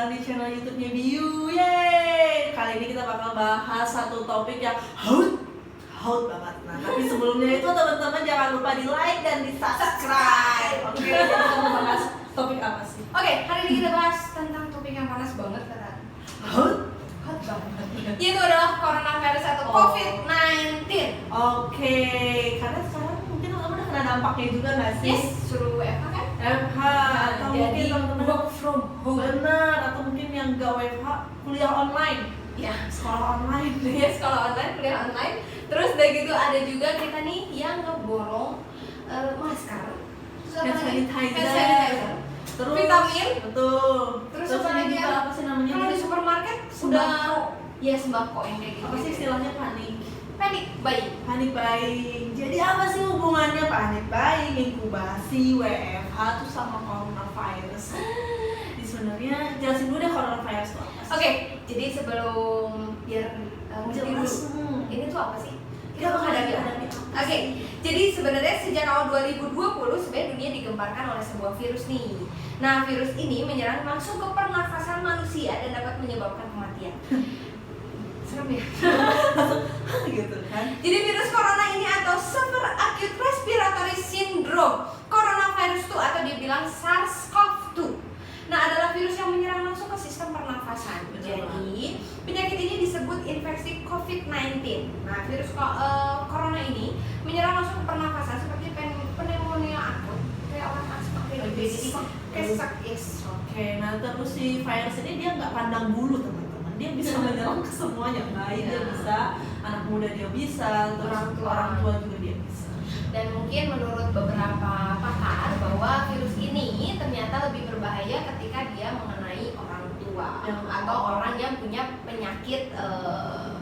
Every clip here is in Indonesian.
datang di channel YouTube-nya Biu. Yeay! Kali ini kita bakal bahas satu topik yang hot banget. Nah, tapi sebelumnya itu teman-teman jangan lupa di like dan di subscribe. Oke, jadi kita mau bahas topik apa sih? Oke, hari ini kita bahas tentang topik yang panas banget kan? Hot banget. Itu adalah coronavirus atau COVID-19. Oke, karena sekarang mungkin teman-teman udah kena dampaknya juga nggak sih? Yes, suruh WFH kan? WFH atau jadi mungkin teman-teman work from home. benar, atau mungkin yang gak WFH kuliah online. Ya, Sekolah online. ya sekolah online, kuliah online. Terus udah gitu ada juga kita nih yang ngeborong masker, terus apa Hand lagi? sanitizer. Terus vitamin. Betul. Terus apa apa lagi juga ya? apa sih namanya? Kalau di supermarket Sembako. ya sembako yang kayak gitu. Apa sih istilahnya panik Panik buying. Jadi apa sih hubungannya panik buying, inkubasi, WFH tuh sama coronavirus? Jadi sebenarnya jelasin dulu deh coronavirus itu apa sih? Oke, jadi sebelum biar ngerti dulu, Jelas. ini tuh apa sih? Kita menghadapi Oke, jadi sebenarnya sejak awal 2020 sebenarnya dunia digemparkan oleh sebuah virus nih. Nah, virus ini menyerang langsung ke pernafasan manusia dan dapat menyebabkan kematian. Serem ya? gitu kan. Jadi virus corona ini atau Severe Acute Respiratory Syndrome Coronavirus 2 atau dibilang SARS-CoV-2. Nah, adalah virus yang menyerang langsung ke sistem pernafasan. Jadi, penyakit ini disebut infeksi COVID-19. Nah, virus corona ini menyerang langsung ke pernafasan seperti pneumonia akut, kayak orang asma, kayak gitu. Kayak sesak, yes. Oke, nah terus si virus ini dia nggak pandang bulu teman-teman. Dia bisa menyerang ke semuanya. Bayi dia bisa, anak muda dia bisa, terus orang tua juga dia bisa. Dan mungkin menurut beberapa pakar bahwa virus ini ternyata lebih berbahaya ketika dia mengenai orang tua atau orang yang punya penyakit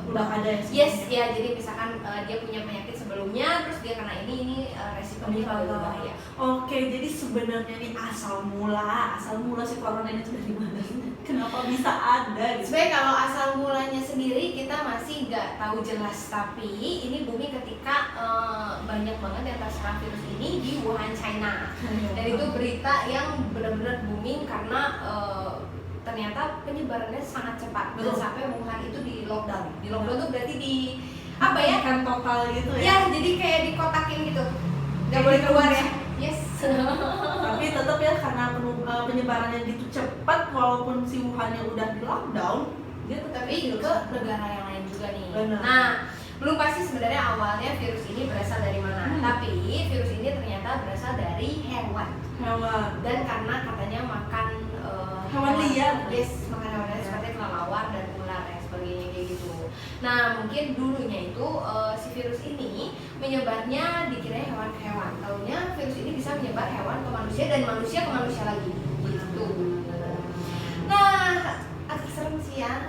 udah ada ya. yes ya, jadi misalkan dia punya penyakit sebelumnya terus dia kena ini resikonya lebih berbahaya. Oke, jadi sebenarnya nih asal mula si corona ini tuh dari mana sih? Kenapa bisa ada gitu? Sebenarnya kalau asal mulanya sendiri kita masih nggak tahu jelas, tapi ini booming ketika banyak banget yang terserang virus ini di Wuhan, China. Dan itu berita yang benar-benar booming karena ternyata penyebarannya sangat cepat. Dan sampai Wuhan itu di lockdown. Di lockdown tuh berarti di apa ya? Kan total gitu ya. Ya, jadi kayak dikotakin gitu. Nggak boleh keluar ya. Yes. Tapi tetap ya karena penyebarannya gitu cepat, walaupun si Wuhan-nya udah di lockdown, dia tetap ke negara yang lain juga nih. Benar. Nah, belum pasti sebenarnya awalnya virus ini berasal dari mana. Tapi virus ini ternyata berasal dari hewan. Dan karena katanya makan hewan liar. Yes, makan hewan liar seperti kelelawar dan ular dan sebagainya kayak gitu. Nah, mungkin dulunya itu si virus ini menyebarnya dikira hewan ke hewan. Taunya virus ini bisa menyebar hewan ke manusia dan manusia ke manusia lagi. Gitu. Nah, agak serem sih ya.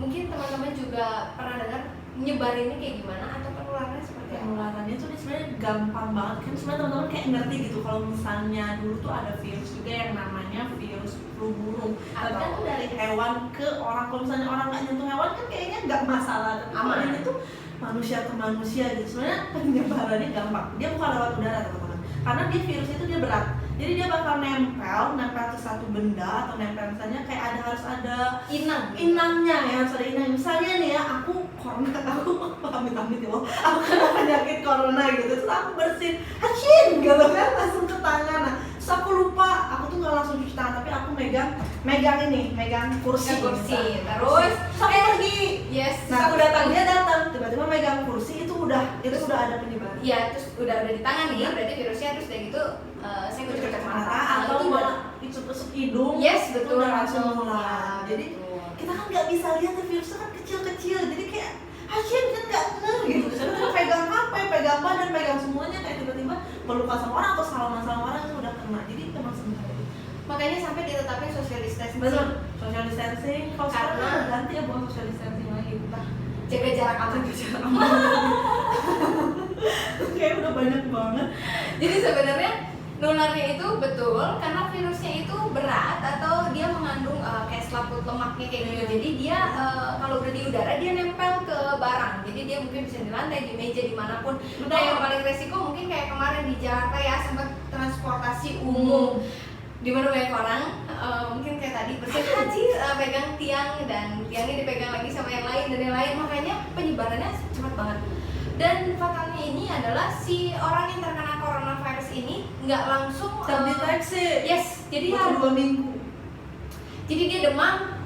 Mungkin teman-teman juga pernah dengar nyebarinnya kayak gimana atau penularannya seperti apa? Penularannya tuh sebenarnya gampang banget kan, sebenarnya teman-teman kayak ngerti gitu kalau misalnya dulu tuh ada virus juga yang namanya virus flu burung. Tapi kan tuh dari hewan ke orang, kalau misalnya orang nggak nyentuh hewan kan kayaknya nggak masalah. Tapi kalau ini tuh manusia ke manusia gitu, sebenarnya penyebarannya gampang. Dia bukan lewat udara teman-teman, karena dia virus itu dia berat. Jadi dia bakal nempel ke satu benda atau nempel misalnya kayak harus ada inangnya ya, harus ada inang. Misalnya nih ya, aku amit-amit ya, aku kena penyakit corona gitu, terus aku bersin, hacin gitu kan, langsung ke tangan. Nah, terus aku lupa, aku tuh nggak langsung cuci tangan, tapi aku megang kursi. Terus aku pergi. Yes. Nah, aku datang, dia datang, tiba-tiba megang kursi, itu udah ada penyebaran. Iya, terus udah di tangan nih, berarti virusnya terus udah gitu saya kucuk-kucuk mata atau itu malah tusuk hidung. Yes, betul, udah langsung mulai. Ya, Jadi kita kan nggak bisa lihat virusnya kan kecil-kecil, jadi kayak hacin kan nggak ngeh gitu. Misalnya pegang HP, pegang badan, pegang semuanya, kayak tiba-tiba meluka sama orang atau salaman sama orang itu udah kena. Jadi memang sebenarnya makanya sampai ditetapin social distancing. betul, social distancing. Kalau sekarang Karena udah ganti ya bukan social distancing lagi, udah jaga jarak aman. kayak udah banyak banget. Jadi sebenarnya nularnya itu betul karena virusnya itu berat atau dia mengandung kayak selaput lemaknya kayak gitu. Jadi dia kalau udah di udara dia nempel ke barang. Jadi dia mungkin bisa di lantai, di meja, dimanapun. Nah, yang paling resiko mungkin kayak kemarin di Jakarta ya, sempat transportasi umum di mana banyak orang mungkin kayak tadi haji pegang tiang dan tiangnya dipegang lagi sama yang lain dan yang lain, makanya penyebarannya cepat banget. Dan fatalnya ini adalah si orang yang terkena coronavirus ini nggak langsung terdeteksi. Yes, jadi baru 2 minggu. Jadi dia demam,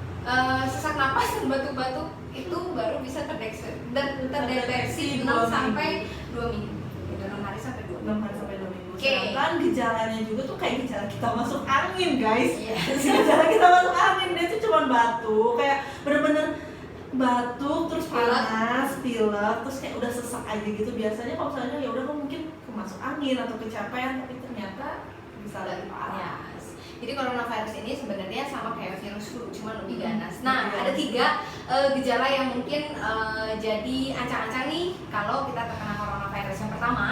sesak napas dan batuk-batuk itu baru bisa terdeteksi 6 sampai 2 minggu. 6 hari sampai 2 minggu. 6 hari sampai 2 minggu. Oke. Sedangkan gejalanya juga tuh kayak gejala kita masuk angin, guys. Yes. Gejala kita masuk angin, dia tuh cuma batuk, kayak bener-bener batuk, terus panas, pilek, terus kayak udah sesak aja gitu. Biasanya kalau misalnya ya udah mungkin kemasuk angin atau kecapean, tapi ternyata bisa lebih parah. Yes. Jadi coronavirus ini sebenarnya sama kayak virus flu, cuma lebih ganas. Nah, ada 3 gejala yang mungkin jadi ancang-ancang nih kalau kita terkena coronavirus. Yang pertama,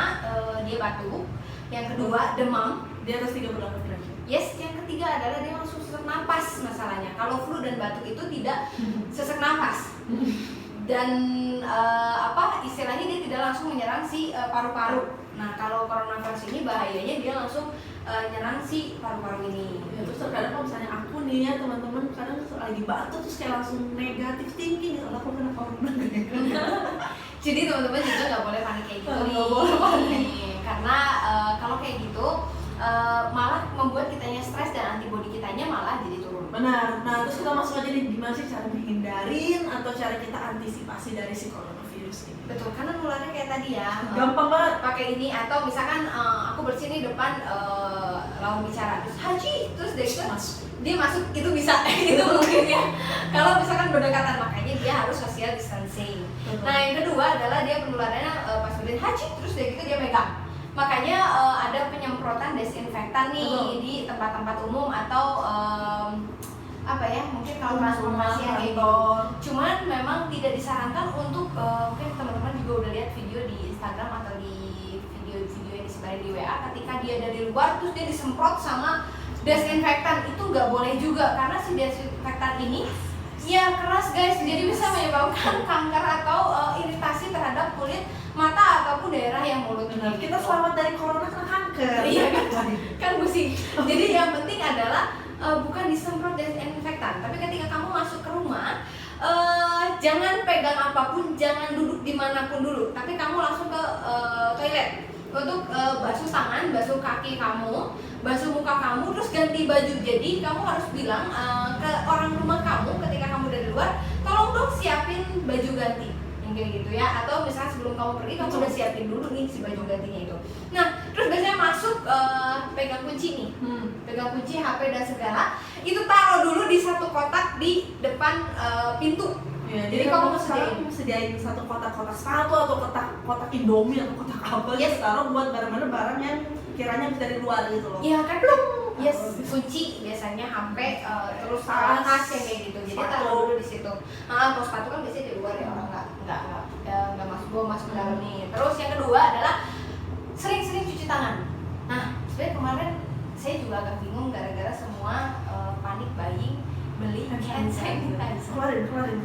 dia batuk. Yang kedua, demam. Di atas 38 derajat. Yes, yang ketiga adalah dia langsung sesak napas masalahnya. Kalau flu dan batuk itu tidak sesak napas. Dan istilahnya dia tidak langsung menyerang si paru-paru. Nah, kalau coronavirus ini bahayanya dia langsung nyerang si paru-paru ini. Ya, terus terkadang kalau misalnya aku nih ya teman-teman kadang lagi batuk terus kayak langsung negatif thinking gitu, aku kena corona. Jadi teman-teman juga nggak boleh panik kayak gitu nih. Nggak boleh panik. Karena kalau kayak gitu malah membuat kitanya stres dan antibodi kitanya malah jadi turun. Benar. Nah, terus kita masuk aja nih, gimana sih cara menghindarin atau cara kita antisipasi dari si coronavirus ini? Betul, karena nularnya kayak tadi ya. Gampang banget. Pakai ini atau misalkan aku bersih nih depan lawan bicara terus haji terus dia masuk itu bisa gitu mungkin ya. Kalau misalkan berdekatan makanya dia harus social distancing. Nah, yang kedua adalah dia penularannya pas berdiri haji terus dia megang. Makanya ada penyemprotan desinfektan nih di tempat-tempat umum atau mungkin kalau transportasi yang kayak gitu. Cuman memang tidak disarankan untuk mungkin teman-teman juga udah lihat video di Instagram atau di video-video yang disebarin di WA ketika dia dari luar terus dia disemprot sama desinfektan, itu nggak boleh juga karena si desinfektan ini ya keras guys, jadi bisa menyebabkan kanker atau iritasi terhadap kulit, mata ataupun daerah yang mulut. Benar. Kita selamat dari corona kena kanker. Iya kan pusing. Jadi yang penting adalah bukan disemprot desinfektan, tapi ketika kamu masuk ke rumah jangan pegang apapun, jangan duduk dimanapun dulu, tapi kamu langsung ke toilet untuk basuh tangan, basuh kaki kamu, basuh muka kamu, terus ganti baju. Jadi kamu harus bilang ke orang rumah kamu ketika kamu dari luar, tolong dong siapin baju ganti yang kayak gitu ya. Atau misalnya sebelum kamu pergi kamu udah siapin dulu nih si baju gantinya itu. Nah, terus biasanya masuk pegang kunci nih, pegang kunci, HP dan segala itu taruh dulu di satu kotak di depan pintu. Ya, jadi kamu sediain satu kotak-kotak sepatu atau kotak Indomie atau kotak apa gitu, taruh buat barang-barang yang kiranya bisa dari luar gitu loh. Iya kan belum. Yes, kunci biasanya HP terus tas yang kayak gitu. Jadi taruh dulu di situ. Kalau sepatu kan biasanya di luar ya, orang nggak masuk ke dalam nih. Terus yang kedua adalah sering-sering cuci tangan. Nah, sebenarnya kemarin saya juga agak bingung gara-gara semua panik buying beli hand sanitizer. Keluarin.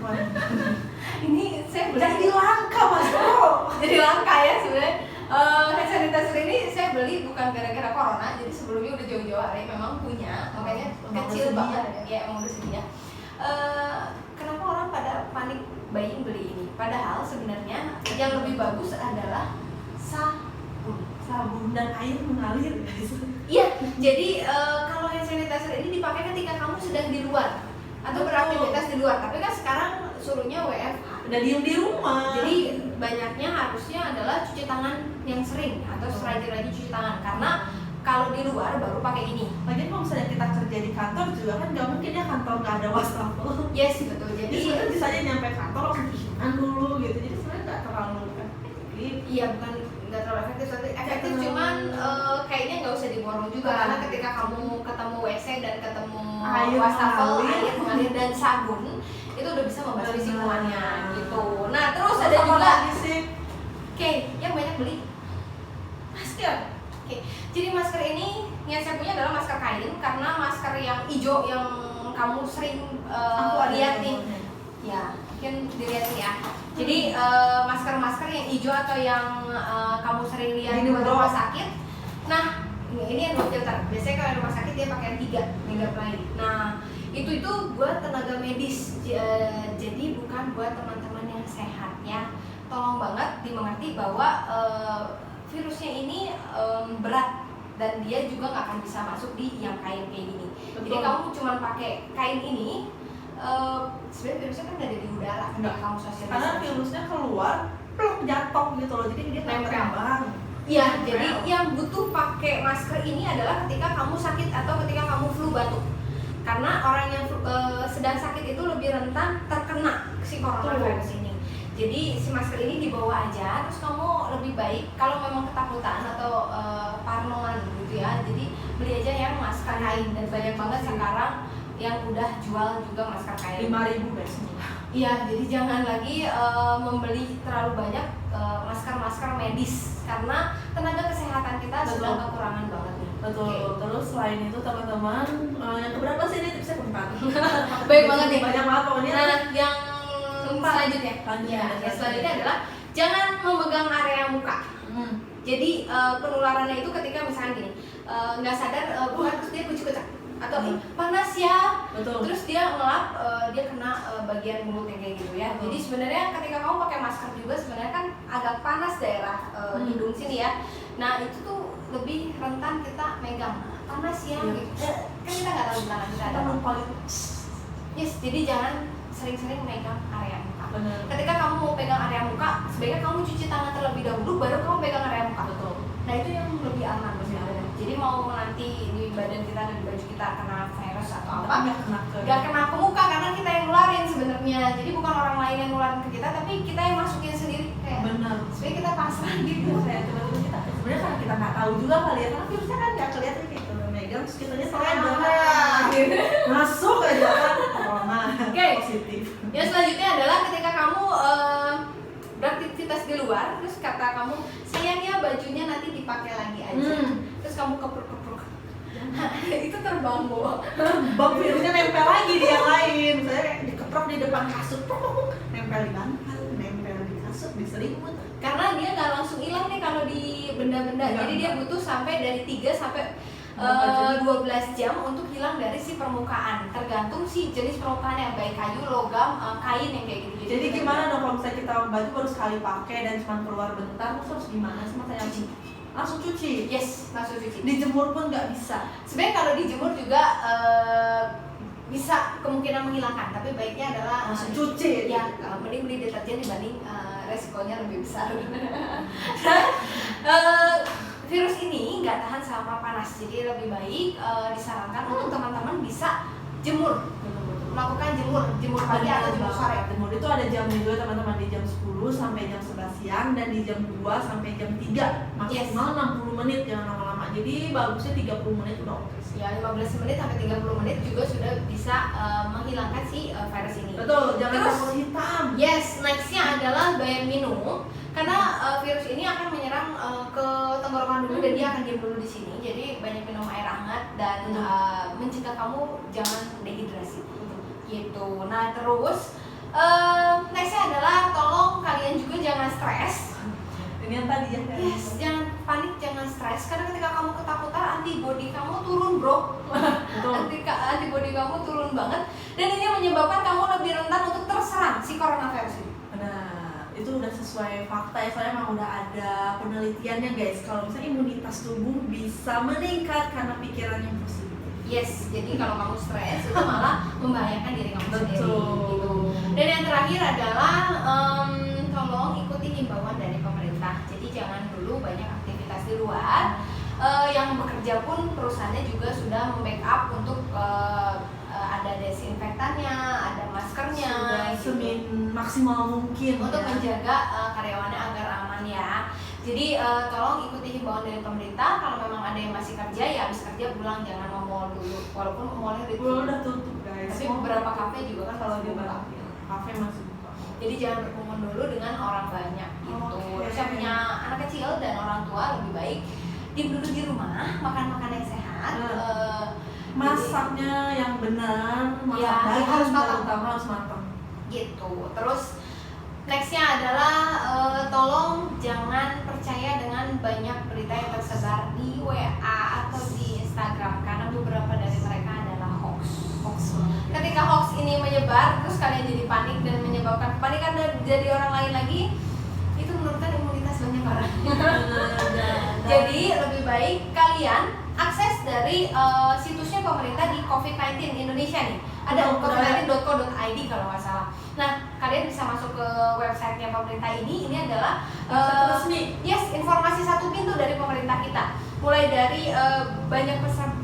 Ini saya beli Jadi langka mas bro. jadi langka ya sebenarnya. Hand sanitizer ini saya beli bukan gara-gara corona, jadi sebelumnya udah jauh-jauh hari memang punya, makanya kecil banget ya, emang udah sedia. Kenapa orang pada panik buying beli ini? Padahal sebenarnya yang lebih bagus adalah sabun dan air mengalir guys. Iya, jadi kalau hand sanitizer ini dipakai ketika kamu sedang di luar atau beraktivitas di luar. Tapi kan sekarang suruhnya WFH. Udah diem di rumah. Jadi banyaknya harusnya adalah cuci tangan yang sering atau rajin-rajin cuci tangan, karena kalau di luar baru pakai ini. Lagian kalau misalnya kita kerja di kantor juga kan nggak mungkin ya kantor nggak ada wastafel. Yes, betul. Jadi sebenarnya bisa aja nyampe kantor langsung cuci tangan dulu gitu. Jadi sebenarnya nggak terlalu efektif. Iya, bukan nggak terlalu efektif, cuman kayaknya nggak usah diborong juga karena ketika kamu ketemu WC dan ketemu wastafel, air mengalir dan sabun itu udah bisa membasmi semuanya gitu. Nah, terus ada juga yang banyak beli masker. Jadi masker ini yang saya punya adalah masker kain, karena masker yang hijau yang kamu sering lihat nih. Ya, mungkin dilihat nih ya. Jadi masker-masker yang hijau atau yang kamu sering lihat di rumah sakit. Nah, ini yang 2 filter. Biasanya kalau rumah sakit dia pakai 3 ply. Nah, itu buat tenaga medis, jadi bukan buat teman-teman yang sehat ya. Tolong banget dimengerti bahwa virusnya ini berat dan dia juga nggak akan bisa masuk di yang kain kayak gini. Betul. Jadi kamu cuma pakai kain ini, sebenarnya virusnya kan ada di udara, nggak kamu sosialisasi. Karena virusnya keluar, peluk jatuh gitu loh, jadi dia Nempel. terbang. Iya, jadi yang butuh pakai masker ini adalah ketika kamu sakit atau ketika kamu flu batuk. Karena orang yang sedang sakit itu lebih rentan terkena si coronavirus ini. Jadi si masker ini dibawa aja, terus kamu lebih baik kalau memang ketakutan atau parnoan gitu ya. Jadi beli aja yang masker kain, dan banyak banget sekarang yang udah jual juga masker kain. 5.000 guys. Iya, jadi jangan lagi membeli terlalu banyak masker-masker medis karena tenaga kesehatan kita sudah kekurangan banget nih. Betul. Oke. Terus selain itu teman-teman, yang keberapa sih ini tipsnya? Keempat. Baik banget nih. Banyak banget pokoknya. Nah, yang selanjutnya, Lanjut. yang selanjutnya adalah jangan memegang area muka. Jadi penularannya itu ketika misalnya gini, nggak sadar bukan terus dia kucuk-kucuk atau panas ya, Betul. terus dia ngelap, dia kena bagian mulut yang kayak gitu ya. Jadi sebenarnya ketika kamu pakai masker juga sebenarnya kan agak panas daerah hidung sini ya. Nah itu tuh lebih rentan kita megang panas ya, gitu. Kan kita nggak tahu di tangan kita ada apa. Yes, jadi jangan sering-sering megang area muka. Benar. Ketika kamu mau pegang area muka, sebaiknya kamu cuci tangan terlebih dahulu, baru kamu pegang area muka. Betul. Nah itu yang lebih aman sebenarnya. Jadi mau nanti di badan kita dan di baju kita kena virus atau apa, nggak kena ke muka karena kita yang nularin sebenarnya. Jadi bukan orang lain yang nularin ke kita, tapi kita yang masukin sendiri. Kayak Benar. sebenarnya kita pasrah gitu. Kayak tiba-tiba kita sebenarnya kan kita nggak tahu juga kali ya, karena virusnya kan nggak kelihatan kayak gitu megang, terus kitanya masuk aja kan corona. Oke. Positif. Yang selanjutnya adalah ketika kamu beraktivitas di luar, terus kata kamu sayangnya bajunya nanti dipakai lagi aja, terus kamu kepruk-kepruk, itu terbang bawa. Bang virusnya nempel lagi di yang lain. Misalnya kayak dikeprok di depan kasur, nempel di bantal, nempel di kasur, di selimut. Karena dia nggak langsung hilang nih kalau di benda-benda. Enggak, Jadi dia butuh sampai dari 3 sampai 12 jam untuk hilang dari si permukaan. Tergantung si jenis permukaan yang baik kayu, logam, kain yang kayak gitu. Jadi gimana dong kalau misalnya kita baju baru sekali pakai dan cuma keluar bentar, terus harus gimana sih makanya? Cuci. Langsung cuci. Yes, langsung cuci. Dijemur pun nggak bisa. Sebenarnya kalau dijemur juga bisa kemungkinan menghilangkan, tapi baiknya adalah Langsung cuci. Ya, mending beli deterjen dibanding resikonya lebih besar. Virus ini nggak tahan sama panas, jadi lebih baik disarankan untuk teman-teman bisa jemur, melakukan jemur pagi atau jemur sore. Jemur itu ada jamnya juga teman-teman, di jam 10 sampai jam 11 siang dan di jam 2 sampai jam 3 maksimal 60 menit, jangan lama-lama. Jadi bagusnya 30 menit udah oke sih. Ya 15 menit sampai 30 menit juga sudah bisa menghilangkan si virus ini. Betul, jangan Terus, campur hitam. Yes, nextnya adalah bayar minum, karena virus ini akan menyerang ke tenggorokan dulu dan dia akan diam dulu di sini. Jadi banyak minum air hangat dan mencegah kamu jangan dehidrasi. Gitu. Nah terus nextnya adalah tolong kalian juga jangan stres. Ini yang tadi ya. Yes, jangan panik, jangan stres. Karena ketika kamu ketakutan, antibodi kamu turun bro. Betul. Antibodi kamu turun banget. Dan ini menyebabkan kamu lebih rentan untuk terserang si coronavirus ini. Nah, itu udah sesuai fakta ya, soalnya emang udah ada penelitiannya guys. Kalau misalnya imunitas tubuh bisa meningkat karena pikiran yang positif. Yes, jadi kalau kamu stres itu malah membahayakan diri kamu sendiri. Betul. Gitu. Dan yang terakhir adalah tolong ikuti himbauan dari pemerintah. Jadi jangan dulu banyak aktivitas di luar. Yang bekerja pun perusahaannya juga sudah membackup untuk ada desinfektannya, ada maskernya, gitu. Maksimal mungkin Untuk ya. menjaga karyawannya agar aman ya. Jadi tolong ikuti himbauan dari pemerintah. Kalau memang ada yang masih kerja ya habis kerja pulang, jangan mau dulu. Walaupun mallnya Udah tutup guys. tapi beberapa kafe juga kan kalau masih di buka. kafe masih buka. Jadi jangan berkerumun dulu dengan orang banyak gitu. Oke. Terus yang punya anak kecil dan orang tua lebih baik diam dulu di rumah, makan yang sehat. Masaknya yang benar, masak Ya, daging harus matang. terutama harus matang. Gitu. Terus nextnya adalah tolong jangan percaya dengan banyak berita yang tersebar di WA Instagram karena beberapa dari mereka adalah hoax. Hoax. Ketika hoax ini menyebar, terus kalian jadi panik dan menyebabkan kepanikan dan jadi orang lain lagi, itu menurunkan imunitas banyak orang. Jadi lebih baik kalian akses dari situsnya pemerintah di COVID-19 Indonesia nih. Ada covid19.co.id kalau nggak salah. Nah, kalian bisa masuk ke websitenya pemerintah ini. Ini adalah resmi. Yes, informasi satu pintu dari pemerintah kita. Mulai dari banyak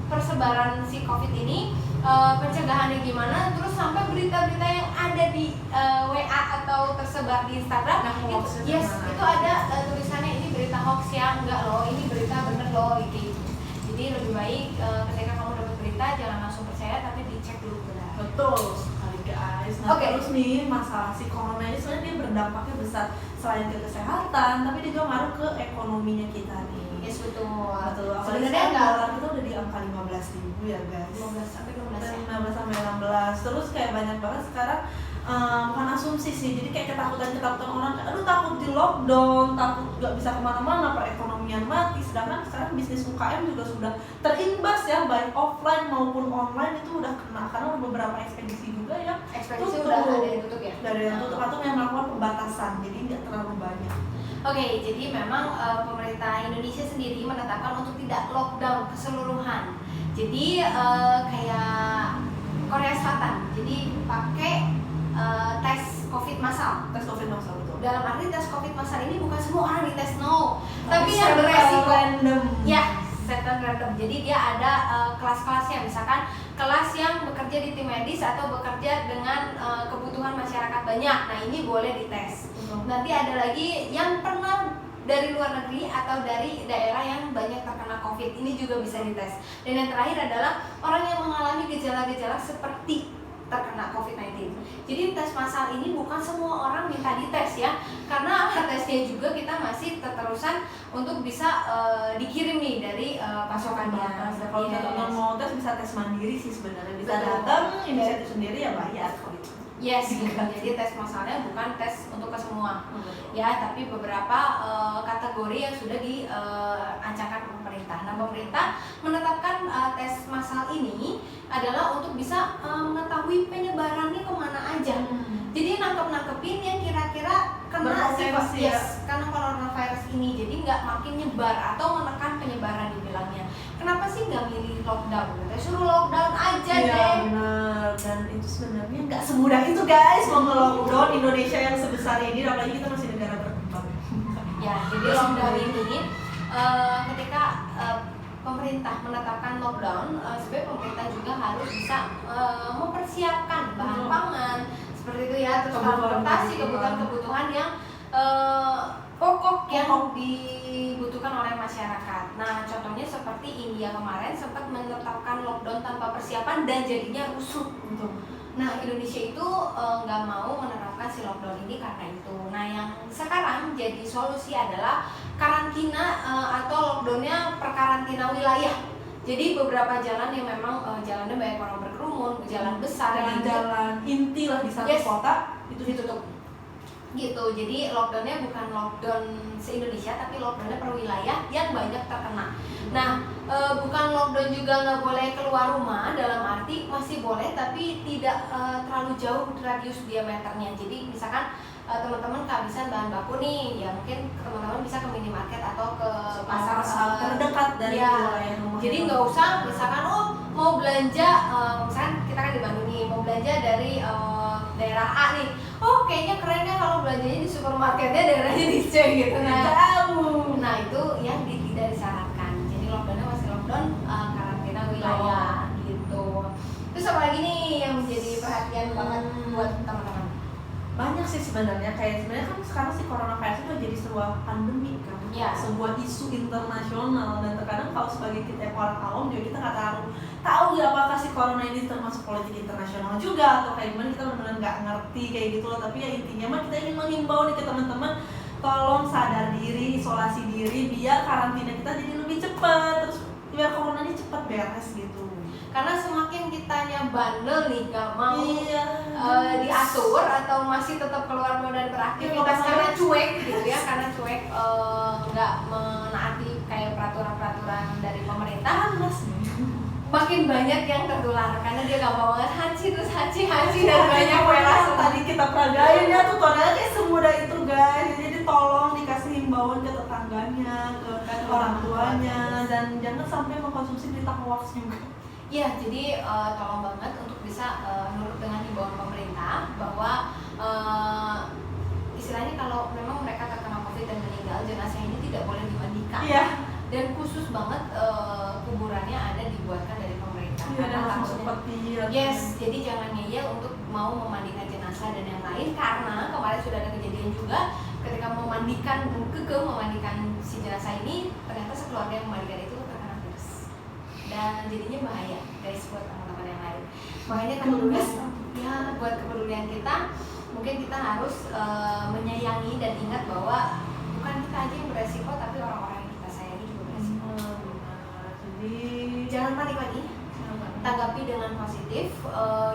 persebaran si COVID ini, pencegahannya gimana, terus sampai berita-berita yang ada di WA atau tersebar di Instagram. Nah, itu ada tulisannya ini berita hoax ya, enggak loh, ini berita bener loh gitu. Jadi lebih baik ketika kamu dapat berita jangan langsung percaya tapi dicek dulu benar. Betul sekali guys. Nah, terus nih masalah si corona ini sebenarnya dia berdampaknya besar selain ke kesehatan, tapi dia juga ngaruh ke ekonominya kita nih. Yes, betul. Sebenarnya dolar kita udah di angka 15.000 ya guys. 15 sampai 16 ya. 15 sampai 16. Terus kayak banyak banget sekarang bukan asumsi sih, jadi kayak ketakutan orang, aduh takut di lockdown, takut gak bisa kemana-mana, perekonomian mati. Sedangkan sekarang bisnis UKM juga sudah terimbas ya, baik offline maupun online itu udah kena, karena beberapa ekspedisi juga yang ekspedisi udah ada yang tutup ya? Dari yang tutup atau yang melakukan pembatasan, jadi nggak terlalu banyak. Oke, jadi memang pemerintah Indonesia sendiri menetapkan untuk tidak lockdown keseluruhan. Jadi kayak Korea Selatan, jadi pakai tes COVID massal. Tes COVID massal betul. Dalam arti tes COVID massal ini bukan semua orang dites, no, tapi yang beresiko. Random. Ya, setan random. Jadi dia ada kelas-kelasnya, misalkan kelas yang bekerja di tim medis atau bekerja dengan kebutuhan masyarakat banyak. Nah, ini boleh dites. Nanti ada lagi yang pernah dari luar negeri atau dari daerah yang banyak terkena COVID, ini juga bisa dites. Dan yang terakhir adalah orang yang mengalami gejala-gejala seperti terkena COVID-19. Jadi tes massal ini bukan semua orang minta dites ya, karena tesnya juga kita masih terusan untuk bisa dikirim nih dari pasokannya. Kalau teman-teman mau tes bisa tes mandiri sih sebenarnya, bisa datang inisiatif sendiri ya bayar kalau itu. Yes, gitu. Jadi tes massalnya bukan tes untuk ke semua, ya, tapi beberapa kategori yang sudah diancangkan pemerintah. Nah, pemerintah menetapkan tes massal ini adalah untuk bisa mengetahui penyebarannya kemana aja. Jadi nangkepin yang kira-kira kena karena coronavirus ini, jadi nggak makin nyebar atau menekan penyebaran dibilangnya. Kenapa sih nggak milih lockdown? Kita suruh lockdown aja deh. Iya benar, dan itu sebenarnya nggak semudah itu guys mau nge-lockdown Indonesia yang sebesar ini, apalagi kita masih negara berkembang. Ya, jadi lockdown ini ketika pemerintah menetapkan lockdown, sebenarnya pemerintah juga harus bisa mempersiapkan bahan pangan seperti itu ya, terus transportasi, kebutuhan-kebutuhan yang pokok yang dibutuhkan oleh masyarakat. Nah, contohnya seperti India kemarin sempat menetapkan lockdown tanpa persiapan dan jadinya rusuh. Nah, Indonesia itu nggak mau menerapkan si lockdown ini karena itu. Nah, yang sekarang jadi solusi adalah karantina atau lockdownnya per karantina wilayah. Jadi beberapa jalan yang memang jalannya banyak orang berkerumun, jalan besar, jalan inti lah di satu kota itu ditutup. Gitu, jadi lockdownnya bukan lockdown se-Indonesia tapi lockdownnya per wilayah yang banyak terkena. Nah, bukan lockdown juga nggak boleh keluar rumah, dalam arti masih boleh tapi tidak terlalu jauh radius diameternya. Jadi misalkan teman-teman kehabisan bahan baku nih, ya mungkin teman-teman bisa ke minimarket atau ke pasar terdekat dari wilayah rumah. Jadi nggak usah misalkan mau belanja, misalkan kita kan di Bandung nih, mau belanja dari daerah A nih, kayaknya kerennya kalau belanjanya di supermarketnya daerahnya di C gitu. Nah itu yang tidak disarankan. Jadi lockdownnya masih lockdown karantina wilayah gitu. Terus apa lagi nih yang menjadi perhatian banget buat teman-teman? Banyak sih sebenarnya, kayak sebenarnya kan sekarang si coronavirus itu jadi sebuah pandemi kan, sebuah isu internasional, dan terkadang kalau sebagai kita orang awam juga kita nggak tahu ya apakah si corona ini termasuk politik internasional juga atau kayak gimana, kita benar-benar nggak ngerti kayak gitu loh. Tapi ya intinya mah kita ingin menghimbau nih ke teman-teman, tolong sadar diri, isolasi diri biar karantina kita jadi lebih cepat, terus biar corona ini cepat beres gitu. Karena semakin kitanya bandel nih, gak mau diatur atau masih tetap keluar dan beraktivitas karena cuek gitu ya, karena cuek nggak menaati kayak peraturan-peraturan dari pemerintah, semakin banyak yang tertular karena dia gampang banget haji terus haji dan banyak yang langsung. tadi kita peragain ya tutorialnya kayak semudah itu guys. Jadi tolong dikasih himbauan ke tetangganya, ke orang tuanya, dan jangan sampai mengkonsumsi berita hoax juga. Ya, jadi tolong banget untuk bisa nurut dengan himbauan pemerintah bahwa istilahnya kalau memang mereka terkena COVID dan meninggal, jenazah ini tidak boleh dimandikan. Iya. Dan khusus banget kuburannya ada dibuatkan dari pemerintah. Iya, dan langsung takutnya- seperti Yes, jadi jangan ngeyel untuk mau memandikan jenazah dan yang lain karena kemarin sudah ada kejadian juga ketika memandikan si jenazah ini ternyata sekeluarga yang memandikan itu terkena virus dan jadinya bahaya guys buat teman-teman yang lain. Makanya buat kepedulian kita mungkin kita harus menyayangi dan ingat bahwa bukan kita aja yang beresiko tapi orang-orang yang kita sayangi juga beresiko. Jadi Jangan panik lagi. Tanggapi dengan positif.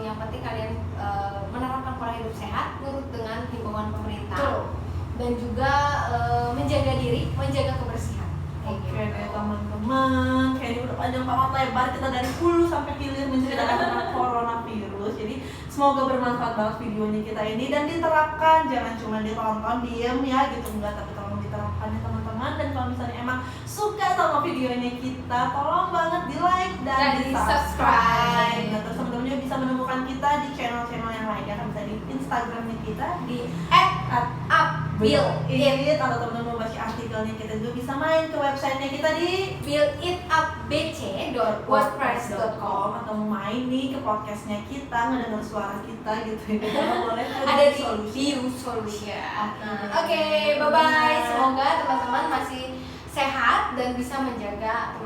Yang penting kalian menerapkan pola hidup sehat, nurut dengan himbauan pemerintah, dan juga menjaga diri, menjaga kebersihan. Oke deh teman-teman, kayaknya udah panjang banget lebar kita dari hulu sampai hilir menceritakan tentang coronavirus. Jadi semoga bermanfaat banget videonya kita ini dan diterapkan, jangan cuma ditonton diem ya gitu enggak, tapi tolong diterapkan ya teman-teman. Dan kalau misalnya emang suka sama videonya kita, tolong banget di like dan di subscribe. Nah, terus teman-teman juga bisa menemukan kita di channel-channel yang lain ya, kan bisa di Instagramnya kita di @upbuildit, atau teman-teman mau baca artikelnya kita juga bisa main ke websitenya kita di builditupbc.wordpress.com, atau mau main nih ke podcastnya kita ngedenger suara kita gitu ya, boleh ada di View Solution. Oke, bye bye. Semoga teman-teman masih sehat dan bisa menjaga